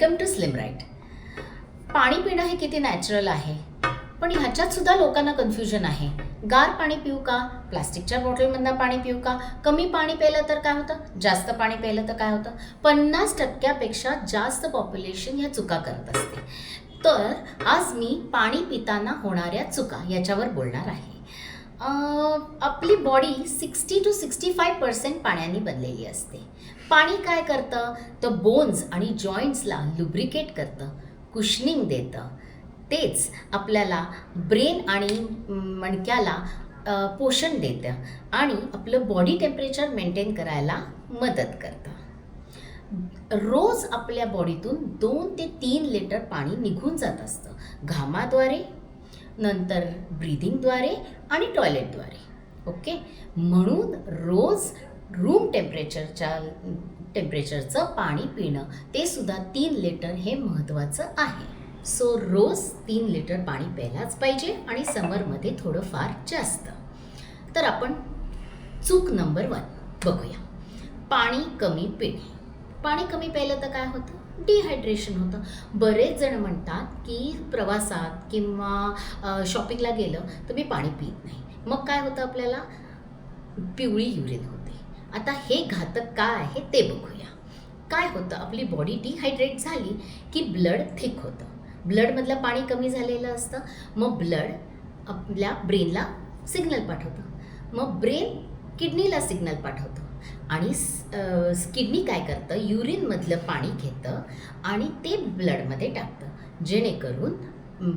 Welcome to slim right. पाणी पिणं हे किती नॅचरल आहे, पण ह्याच्यात सुद्धा लोकांना कन्फ्युजन आहे. गार पाणी पिऊ का, प्लास्टिकच्या बॉटलमधनं पाणी पिऊ का, कमी पाणी प्यायलं तर काय होतं, जास्त पाणी प्यायलं तर काय होतं. 50%पेक्षा जास्त पॉप्युलेशन ह्या चुका करत असते. तर आज मी पाणी पिताना होणाऱ्या चुका याच्यावर बोलणार आहे. आपली बॉडी 60 to 65% पाण्याने बनलेली असते. पाणी काय करतं, तर बोन्स आणि जॉईंट्सला लुब्रिकेट करतं, कुशनिंग देतं. तेच आपल्याला ब्रेन आणि मणक्याला पोषण देतं आणि आपलं बॉडी टेम्परेचर मेंटेन करायला मदत करतं. रोज आपल्या बॉडीतून 2 ते 3 लिटर पाणी निघून जात असतं, घामाद्वारे, नंतर ब्रीदिंगद्वारे आणि टॉयलेटद्वारे. ओके, म्हणून रोज रूम टेम्परेचरचं पाणी पिणं, ते सुद्धा 3 लिटर हे महत्त्वाचं आहे. सो रोज 3 लिटर पाणी प्यायलाच पाहिजे आणि समरमध्ये थोडंफार जास्त. तर आपण चूक नंबर 1 बघूया. पाणी कमी पिणे. पाणी कमी प्यायलं तर काय होतं, डिहायड्रेशन होतं. बरेच जण म्हणतात की प्रवासात किंवा शॉपिंगला गेलं तर मी पाणी पित नाही, मग काय होतं, आपल्याला पिवळी युरिन होते. आता हे घातक काय आहे ते बघूया. काय होतं, आपली बॉडी डिहायड्रेट झाली की ब्लड थिक होतं, ब्लडमधलं पाणी कमी झालेलं असतं. मग ब्लड आपल्या ब्रेनला सिग्नल पाठवतं, मग ब्रेन किडनीला सिग्नल पाठवतं आणि किडनी काय करतं, युरिनमधलं पाणी घेतं आणि ते ब्लडमध्ये टाकतं, जेणेकरून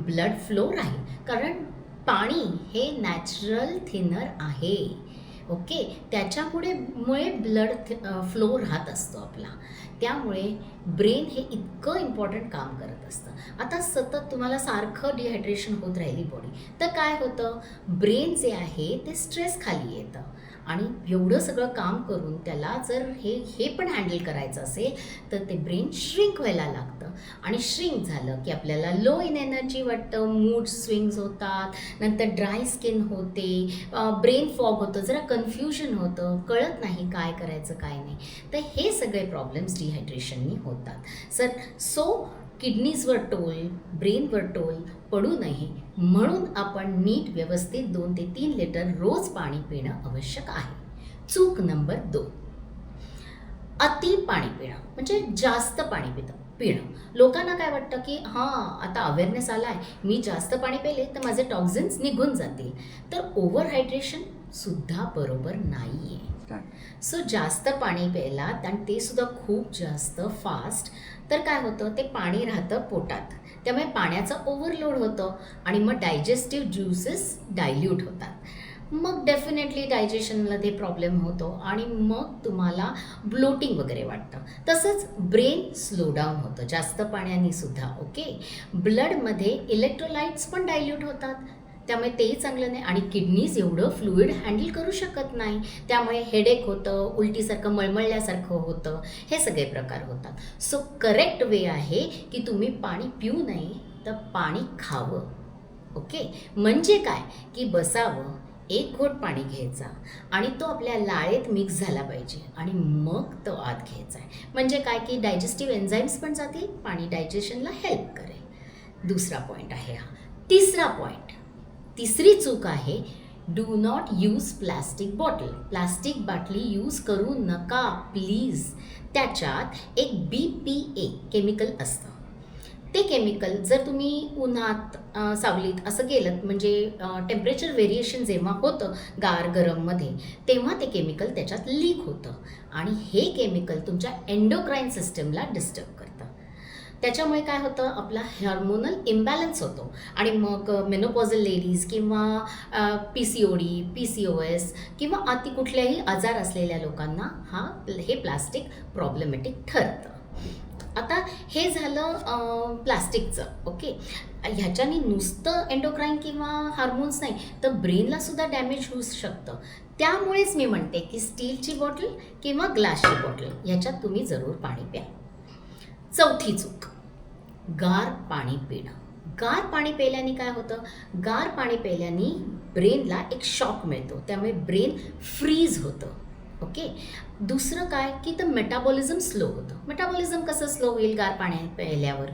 ब्लड फ्लो राहील. कारण पाणी हे नॅचरल थिनर आहे. ओके, त्याच्यामुळे ब्लड फ्लो राहत असतो आपला. त्यामुळे ब्रेन हे इतकं इम्पॉर्टंट काम करत असतं. आता सतत तुम्हाला सारखं डिहायड्रेशन होत राहिली बॉडी, तर काय होतं, ब्रेन जे आहे ते स्ट्रेस खाली येतं आणि एवढं सगळं काम करून त्याला जर हे पण हँडल करायचं असेल तर ते ब्रेन श्रिंक व्हायला लागतं आणि श्रिंक झालं की आपल्याला लो इन एनर्जी वाटतं, मूड स्विंग्स होतात, नंतर ड्राय स्किन होते, ब्रेन फॉग होतं, जरा कन्फ्युजन होतं, कळत नाही काय करायचं काय नाही. तर हे सगळे प्रॉब्लेम्स डिहायड्रेशननी होतात. सो किडनीजवर टोल, ब्रेनवर टोल पडू नये म्हणून आपण नीट व्यवस्थित 2 ते 3 लिटर रोज पाणी पिणं आवश्यक आहे. चूक नंबर 2, अति पाणी पिणं, म्हणजे जास्त पाणी पिणं. लोकांना काय वाटतं की आता अवेअरनेस आला आहे, मी जास्त पाणी पिले तर माझे टॉक्झिन्स निघून जातील. तर ओव्हर हायड्रेशन सुद्धा बरोबर नाही आहे. सो जास्त पाणी प्यायलात आणि ते सुद्धा खूप जास्त फास्ट, तर काय होतं, ते पाणी राहतं पोटात, त्यामुळे पाण्याचा ओव्हरलोड होतं आणि मग डायजेस्टिव्ह ज्युसेस डायल्यूट होतात. मग डेफिनेटली डायजेशनमध्ये प्रॉब्लेम होतो आणि मग तुम्हाला ब्लोटिंग वगैरे वाटतं. तसंच ब्रेन स्लो डाऊन होतं जास्त पाण्याने सुद्धा. ओके, ब्लडमध्ये इलेक्ट्रोलाइट्स पण डायल्यूट होतात, त्यामुळे तेही चांगलं नाही आणि किडनीज एवढं फ्लुइड हँडल करू शकत नाही, त्यामुळे हेडेक होतं, उलटीसारखं मळमळल्यासारखं होतं, हे सगळे प्रकार होतात. सो करेक्ट वे आहे की तुम्ही पाणी पिऊ नये तर पाणी खावं. ओके, म्हणजे काय की बसावं, 1 घोट पाणी घ्यायचा आणि तो आपल्या लाळेत मिक्स झाला पाहिजे आणि मग तो आत घ्यायचा आहे. म्हणजे काय की डायजेस्टिव्ह एन्झाईम्स पण जातील, पाणी डायजेशनला हेल्प करेल. दुसरा पॉईंट आहे हा. तिसरा पॉईंट, तिसरी चूक आहे, do not use plastic bottle. Plastic बाटली यूज करू नका प्लीज. त्याच्यात एक BPA केमिकल असतं. ते केमिकल जर तुम्ही उन्हात सावलीत असं गेलं, म्हणजे टेम्परेचर व्हेरिएशन जेव्हा होतं गार गरममध्ये, तेव्हा ते केमिकल त्याच्यात लीक होतं आणि हे केमिकल तुमच्या एंडोक्राईन सिस्टमला डिस्टर्ब करतं. त्याच्यामुळे काय होतं, आपला हार्मोनल इम्बॅलन्स होतो आणि मग मेनोपॉझल लेडीज किंवा PCOD, PCOS किंवा अति कुठल्याही आजार असलेल्या लोकांना हे प्लास्टिक प्रॉब्लेमॅटिक ठरतं. आता हे झालं प्लास्टिकचं. ओके, ह्याच्याने नुसतं एंडोक्राईन किंवा हार्मोन्स नाही तर ब्रेनला सुद्धा डॅमेज होऊ शकतं. त्यामुळेच मी म्हणते की स्टीलची बॉटल किंवा ग्लासची बॉटल ह्याच्यात तुम्ही जरूर पाणी प्या. चौथी चूक, गार पाणी पिणं. गार पाणी प्यायल्याने काय होतं, गार पाणी प्यायल्याने ब्रेनला एक शॉक मिळतो, त्यामुळे ब्रेन फ्रीज होतं. ओके. दुसरं काय की तर मेटाबॉलिझम स्लो होतं. मेटाबॉलिझम कसं स्लो होईल गार पाण्यात प्यायल्यावर?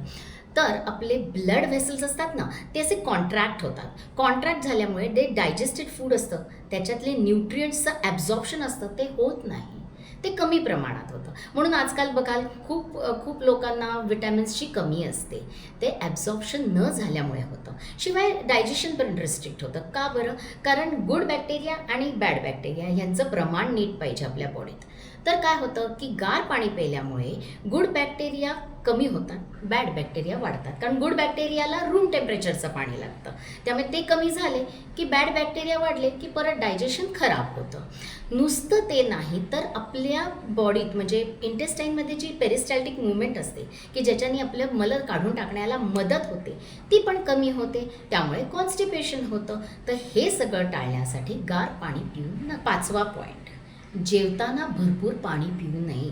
तर आपले ब्लड व्हेसल्स असतात ना, ते असे कॉन्ट्रॅक्ट होतात. कॉन्ट्रॅक्ट झाल्यामुळे ते डायजेस्टेड फूड असतं, त्याच्यातले न्यूट्रिएंट्सचं ॲब्झॉर्प्शन असतं ते होत नाही. ते कमी प्रमाणात होतं. म्हणून आजकाल बघाल खूप लोकांना विटॅमिन्सची कमी असते. ते ॲब्झॉर्प्शन न झाल्यामुळे होतं. शिवाय डायजेशन पण रिस्ट्रिक्ट होतं. का बरं? कारण गुड बॅक्टेरिया आणि बॅड बॅक्टेरिया यांचं प्रमाण नीट पाहिजे आपल्या बॉडीत. तर काय होतं की गार पाणी प्यायल्यामुळे गुड बॅक्टेरिया कमी होतात, बॅड बॅक्टेरिया वाढतात. कारण गुड बॅक्टेरियाला रूम टेम्परेचरचं पाणी लागतं. त्यामुळे ते कमी झाले की बॅड बॅक्टेरिया वाढले की परत डायजेशन खराब होतं. नुसतं ते नाही तर आपल्या बॉडीत म्हणजे इंटेस्टाईनमध्ये जी पेरिस्टॅल्टिक मूवमेंट असते की ज्याच्याने आपलं मल काढून टाकण्याला मदत होते, ती पण कमी होते. त्यामुळे कॉन्स्टिपेशन होतं. तर हे सगळं टाळण्यासाठी गार पाणी पिऊन 5वा पॉईंट, जेवताना भरपूर पाणी पिऊ नये.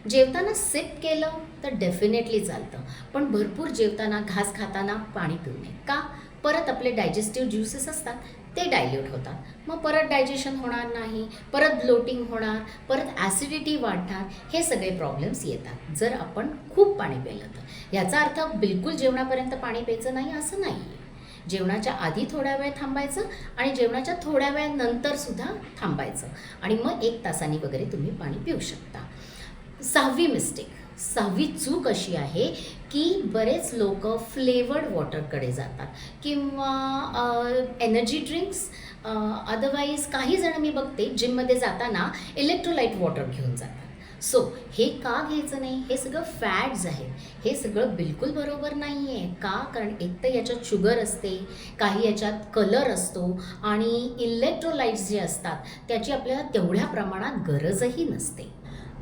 जेवताना सिप केलं तर डेफिनेटली चालतं, पण भरपूर जेवताना घास खाताना पाणी पिऊ नये. का? परत आपले डायजेस्टिव्ह ज्युसेस असतात ते डायल्यूट होतात. मग परत डायजेशन होणार नाही, परत ब्लोटिंग होणार, परत ॲसिडिटी वाढणार. हे सगळे प्रॉब्लेम्स येतात जर आपण खूप पाणी पिलं तर. याचा अर्थ बिलकुल जेवणापर्यंत पाणी प्यायचं नाही असं नाही आहे. जेवणाच्या आधी थोड्या वेळ थांबायचं आणि जेवणाच्या थोड्या वेळानंतरसुद्धा थांबायचं आणि मग 1 तासाने वगैरे तुम्ही पाणी पिऊ शकता. 6वी मिस्टेक, 6वी चूक अशी आहे की बरेच लोक फ्लेवर्ड वॉटरकडे जातात किंवा एनर्जी ड्रिंक्स, अदरवाईज काही जण मी बघते जिममध्ये जाताना इलेक्ट्रोलाइट वॉटर घेऊन जातात. सो हे का घ्यायचं नाही? हे सगळं फॅट्स आहेत. हे सगळं बिलकुल बरोबर नाही आहे. का? कारण एक तर याच्यात शुगर असते, काही याच्यात कलर असतो आणि इलेक्ट्रोलाइट्स जे असतात त्याची आपल्याला तेवढ्या प्रमाणात गरजही नसते.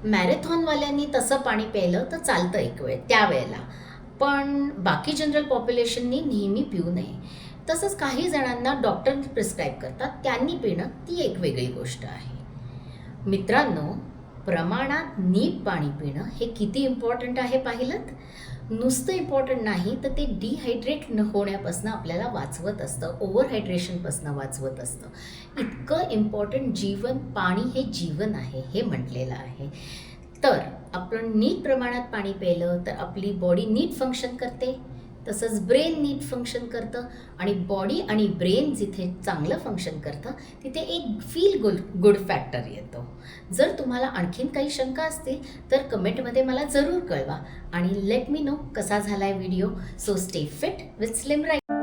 मॅरेथॉनवाल्यांनी तसं पाणी प्यायलं तर चालतं एक वेळ त्यावेळेला, पण बाकी जनरल पॉप्युलेशननी नेहमी पिऊ नये. तसंच काही जणांना डॉक्टर प्रिस्क्राईब करतात, त्यांनी पिणं ती एक वेगळी गोष्ट आहे. मित्रांनो, प्रमाणात नीट पाणी पिणं हे किती इम्पॉर्टंट आहे पाहिलंत? नुसतं इम्पॉर्टंट नाही तर ते डिहायड्रेट न होण्यापासून आपल्याला वाचवत असतं, ओव्हरहायड्रेशनपासून वाचवत असतं. इतकं इम्पॉर्टंट जीवन, पाणी हे जीवन आहे हे म्हटलेलं आहे. तर आपण नीट प्रमाणात पाणी प्यायलं तर आपली बॉडी नीट फंक्शन करते, तसंच ब्रेन नीट फंक्शन करतं आणि बॉडी आणि ब्रेन जिथे चांगलं फंक्शन करतं तिथे एक फील गुड फॅक्टर येतो. जर तुम्हाला आणखीन काही शंका असतील तर कमेंटमध्ये मला जरूर कळवा आणि लेट मी नो कसा झाला आहे video. So stay fit with slim right.